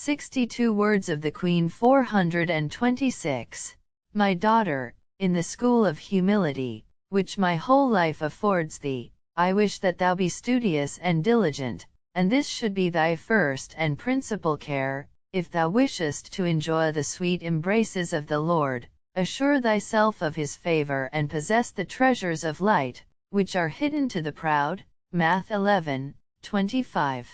62 Words of the Queen 426. My daughter, in the school of humility, which my whole life affords thee, I wish that thou be studious and diligent, and this should be thy first and principal care, if thou wishest to enjoy the sweet embraces of the Lord. Assure thyself of his favor and possess the treasures of light, which are hidden to the proud. Math 11:25.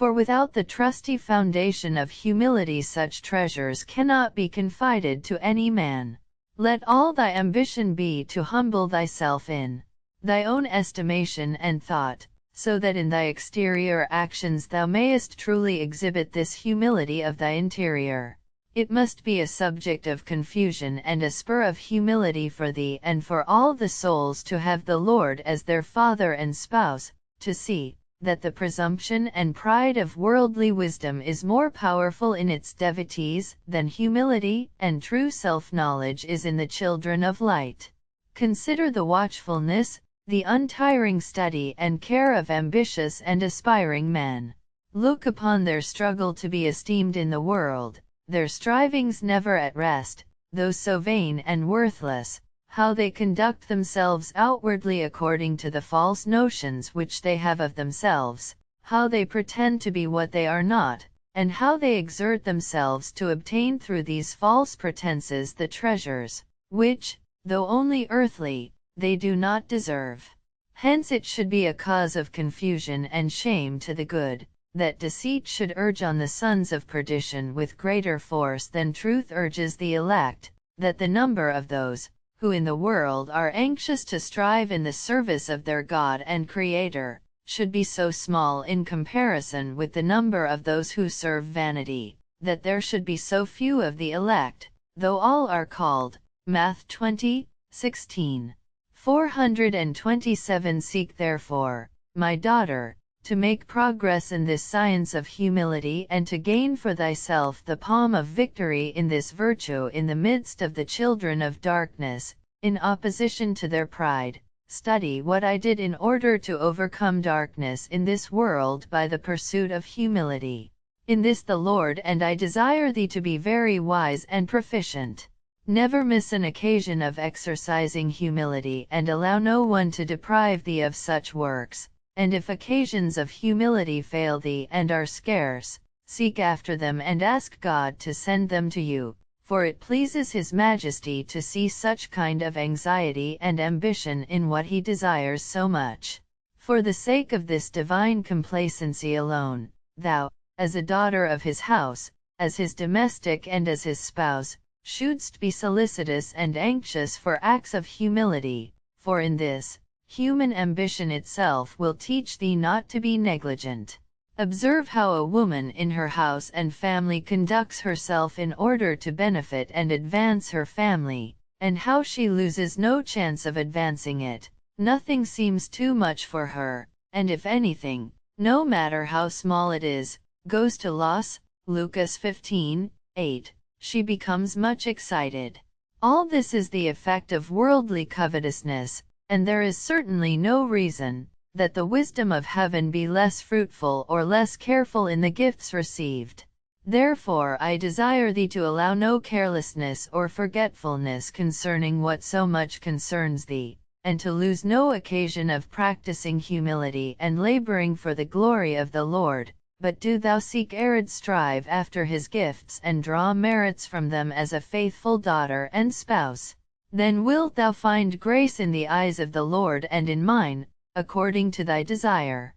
For without the trusty foundation of humility such treasures cannot be confided to any man. Let all thy ambition be to humble thyself in thy own estimation and thought, so that in thy exterior actions thou mayest truly exhibit this humility of thy interior. It must be a subject of confusion and a spur of humility for thee and for all the souls to have the Lord as their Father and Spouse, to see that the presumption and pride of worldly wisdom is more powerful in its devotees than humility and true self-knowledge is in the children of light. Consider the watchfulness, the untiring study and care of ambitious and aspiring men. Look upon their struggle to be esteemed in the world, their strivings never at rest, though so vain and worthless, how they conduct themselves outwardly according to the false notions which they have of themselves, how they pretend to be what they are not, and how they exert themselves to obtain through these false pretenses the treasures, which, though only earthly, they do not deserve. Hence it should be a cause of confusion and shame to the good, that deceit should urge on the sons of perdition with greater force than truth urges the elect, that the number of those who in the world are anxious to strive in the service of their God and Creator, should be so small in comparison with the number of those who serve vanity, that there should be so few of the elect, though all are called. Math 20:16. 427 Seek therefore, my daughter, to make progress in this science of humility and to gain for thyself the palm of victory in this virtue in the midst of the children of darkness, in opposition to their pride. Study what I did in order to overcome darkness in this world by the pursuit of humility. In this the Lord and I desire thee to be very wise and proficient. Never miss an occasion of exercising humility and allow no one to deprive thee of such works. And if occasions of humility fail thee and are scarce, seek after them and ask God to send them to you, for it pleases His Majesty to see such kind of anxiety and ambition in what He desires so much. For the sake of this divine complacency alone, thou, as a daughter of His house, as His domestic and as His spouse, shouldst be solicitous and anxious for acts of humility, for in this, human ambition itself will teach thee not to be negligent. Observe how a woman in her house and family conducts herself in order to benefit and advance her family, and how she loses no chance of advancing it. Nothing seems too much for her, and if anything, no matter how small it is, goes to loss. Lucas 15:8. She becomes much excited. All this is the effect of worldly covetousness, and there is certainly no reason that the wisdom of heaven be less fruitful or less careful in the gifts received. Therefore I desire thee to allow no carelessness or forgetfulness concerning what so much concerns thee, and to lose no occasion of practicing humility and laboring for the glory of the Lord, but do thou seek strive after His gifts and draw merits from them as a faithful daughter and spouse. Then wilt thou find grace in the eyes of the Lord and in mine, according to thy desire.